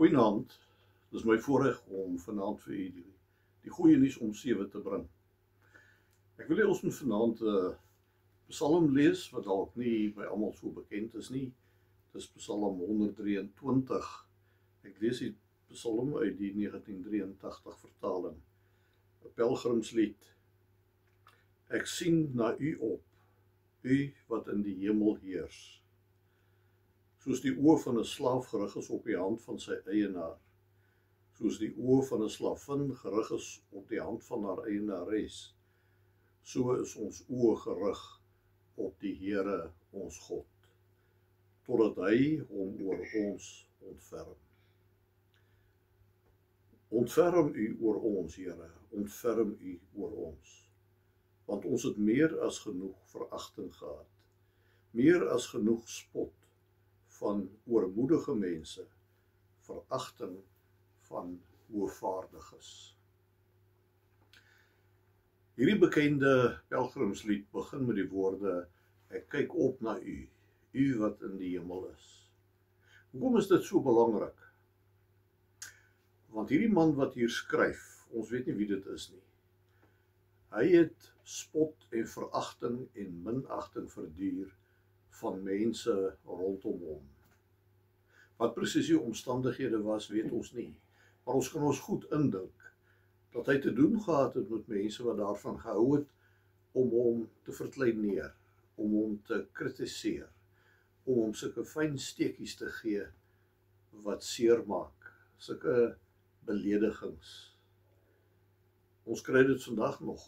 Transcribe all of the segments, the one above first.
Goeienaand, dit is my voorreg om vanaand vir u die goeie nuus om 7 te bring. Ek wil hê ons moet vanaand 'n Psalm lees wat dalk nie by almal so bekend is nie. Dis Psalm 123. Ek lees die Psalm uit die 1983 vertaling. 'n Pelgrimslied. Ek sien na u op, u wat in die hemel heers. Soos die oë van 'n slaaf gerig is op die hand van sy eienaar, soos die oë van 'n slavin gerig is op die hand van haar eienares, so is ons oë gerig op die Here ons God, totdat hy hom oor ons ontferm. Ontferm u oor ons, Here, ontferm u oor ons, want ons het meer as genoeg veragting gehad, meer as genoeg spot van oormoedige mense, veragting van hoogvaardiges. Hierdie bekende pelgrimslied begin met die woorde: ek kyk op na u, u wat in die hemel is. Hoekom is dit so belangrik? Want hierdie man wat hier skryf, ons weet nie wie dit is nie. Hy het spot en veragting en minagting verduur van mense rondom hom. Wat presies die omstandighede was, weet ons nie. Maar ons kan ons goed indink dat hy te doen gehad het met mense wat daarvan gehou het om hom te verkleineer, om hom te kritiseer, om hom sulke fyn steekies te gee wat seermaak, sulke beledigings. Ons kry dit vandag nog.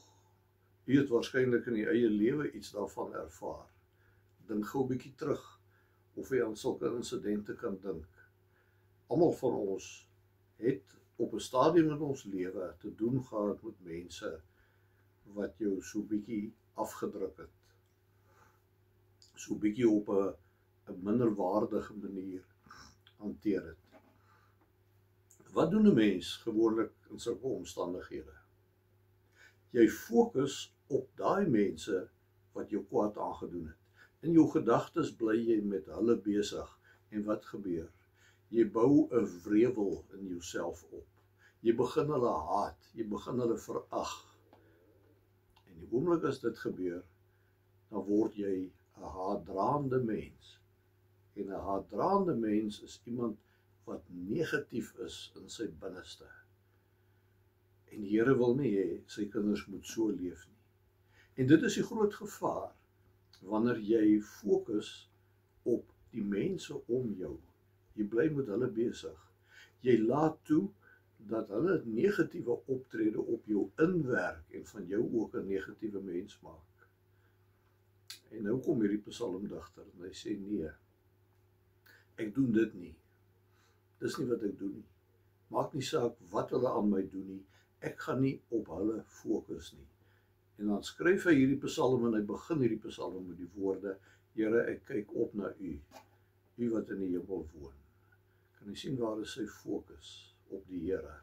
U het waarskynlik in die eie lewe iets daarvan ervaar. Dink gou 'n bietjie terug of jy aan sulke insidente kan dink. Almal van ons het op 'n stadium in ons lewe te doen gehad met mense wat jou so bietjie afgedruk het. So bietjie op 'n minderwaardige manier hanteer het. Wat doen 'n mens gewoonlik in sulke omstandighede? Jy fokus op daai mense wat jou kwaad aangedoen het. In jou gedagtes bly jy met hulle besig. En wat gebeur? Jy bou 'n wrevel in jouself op. Jy begin hulle haat, jy begin hulle verag. En die oomblik as dit gebeur, dan word jy 'n haatdraande mens. En 'n haatdraande mens is iemand wat negatief is in sy binneste. En die Here wil nie hê sy kinders moet so leef nie. En dit is die groot gevaar wanneer jy fokus op die mense om jou. Jy bly met hulle besig. Jy laat toe dat hulle negatiewe optrede op jou inwerk en van jou ook 'n negatiewe mens maak. En nou kom hierdie psalmdigter en hy sê nee, ek doen dit nie. Dis nie wat ek doen nie. Maak nie saak wat hulle aan my doen nie. Ek gaan nie op hulle fokus nie. En dan skryf hy hierdie psalm en hy begin hierdie psalm met die woorde: Here, ek kyk op na u, u wat in die hemel woon. Kan jy sien waar is sy fokus? Op die Here.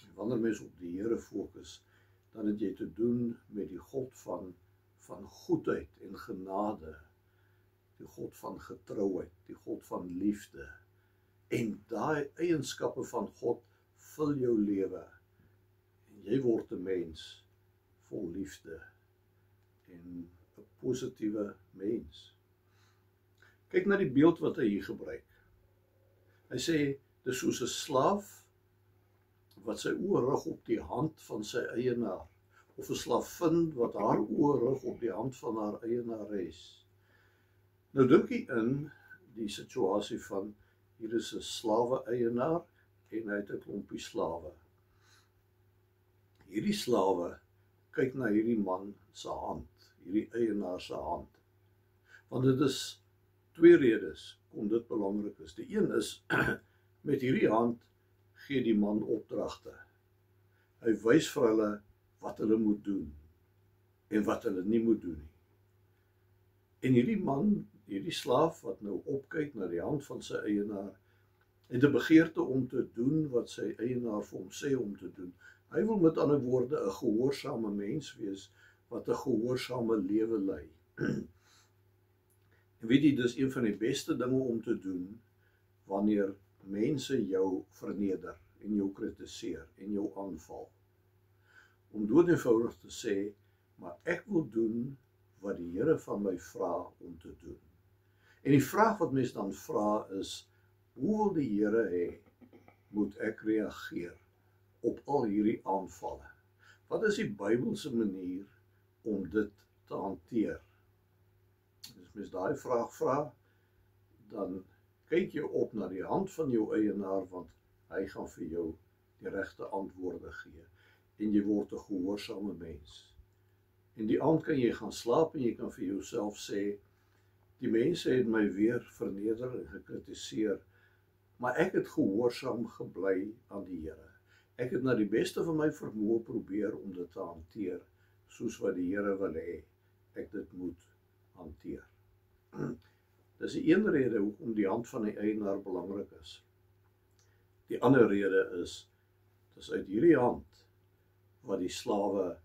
En wanneer mens op die Here fokus, dan het jy te doen met die God van goedheid en genade, die God van getrouheid, die God van liefde. En daai eienskappe van God vul jou lewe. En jy word 'n mens vol liefde en 'n positiewe mens. Kyk na die beeld wat hy hier gebruik. Hy sê, dis soos 'n slaaf wat sy oë rig op die hand van sy eienaar, of 'n slavin wat haar oë rig op die hand van haar eienares. Nou dink jy in die situasie van, hier is 'n slawe-eienaar en hy het 'n klompie slawe. Hierdie slawe kyk na hierdie man se hand, hierdie eienaar se hand. Want dit is twee redes kom dit belangrik is. Die een is, met hierdie hand gee die man opdragte. Hy wys vir hulle wat hulle moet doen en wat hulle nie moet doen nie. En hierdie man, hierdie slaaf wat nou opkyk na die hand van sy eienaar, het 'n begeerte om te doen wat sy eienaar vir hom sê om te doen. Hy wil met ander woorde 'n gehoorsame mens wees wat 'n gehoorsame lewe lei. En weet jy, dis een van die beste dinge om te doen wanneer mense jou verneder en jou kritiseer en jou aanval. Om dood eenvoudig te sê, maar ek wil doen wat die Here van my vra om te doen. En die vraag wat mens dan vra is, hoe wil die Here hê moet ek reageer op al hierdie aanvalle? Wat is die Bybelse manier om dit te hanteer? As mens daai vraag vra, dan kyk jy op na die hand van jou eienaar, want hy gaan vir jou die regte antwoorde gee. En jy word 'n gehoorsame mens. En die aand kan jy gaan slaap en jy kan vir jouself sê, die mense het my weer verneder en gekritiseer, maar ek het gehoorsaam gebly aan die Here. Ek het na die beste van my vermoë probeer om dit te hanteer, soos wat die Here wil hê ek dit moet hanteer. Dis die een rede hoekom die hand van die eienaar belangrik is. Die ander rede is, dis uit hierdie hand wat die slawe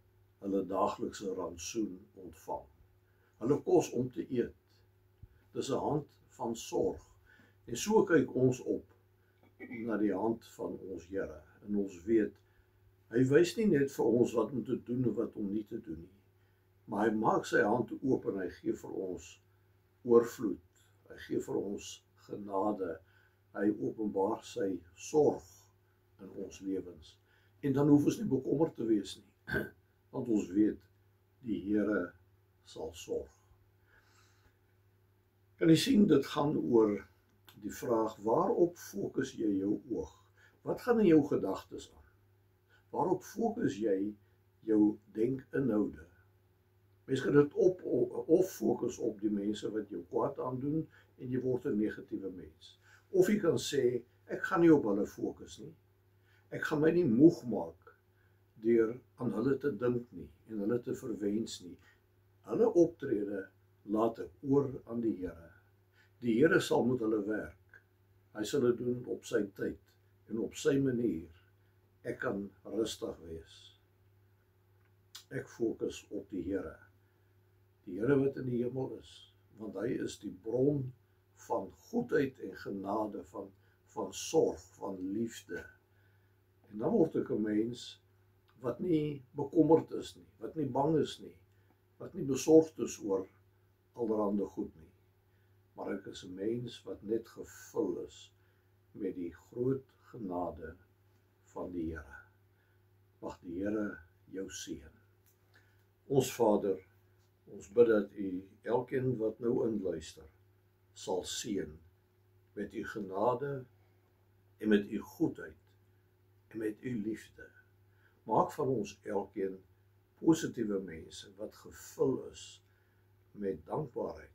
hulle daaglikse rantsoen ontvang. Hulle kos om te eet. Dis 'n hand van sorg. En so kyk ons op na die hand van ons Here. En ons weet, hy wys nie net vir ons wat om te doen en wat om nie te doen nie. Maar hy maak sy hand oop en hy gee vir ons oorvloed. Hy gee vir ons genade. Hy openbaar sy sorg in ons lewens. En dan hoef ons nie bekommerd te wees nie, want ons weet, die Here sal sorg. Kan jy sien, dit gaan oor die vraag, waarop fokus jy jou oog? Wat gaan in jou gedagtes aan? Waarop fokus jy jou denkinhoude? Mens kan dit of fokus op die mense wat jou kwaad aandoen en jy word 'n negatiewe mens. Of jy kan sê, ek gaan nie op hulle fokus nie. Ek gaan my nie moeg maak deur aan hulle te dink nie en hulle te verwens nie. Hulle optrede laat ek oor aan die Here. Die Here sal met hulle werk. Hy sal dit doen op sy tyd en op sy manier. Ek kan rustig wees. Ek fokus op die Here. Die Here wat in die hemel is, want hy is die bron van goedheid en genade, van sorg, van liefde. En dan word ek 'n mens wat nie bekommerd is nie, wat nie bang is nie, wat nie besorgd is oor allerhande goed nie. Maar ek is 'n mens wat net gevul is met die groot genade van die Here. Mag die Here jou seën. Ons Vader, ons bid dat U elkeen wat nou inluister, sal seën met U genade en met U goedheid en met U liefde. Maak van ons elkeen positiewe mense wat gevul is met dankbaarheid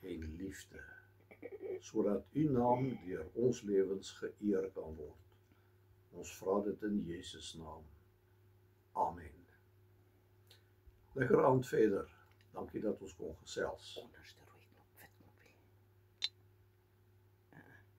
en liefde, sodat U naam deur ons lewens geëer kan word. Ons vra dit in Jesus naam. Amen. Lekker aand verder. Dankie dat ons kon gesels.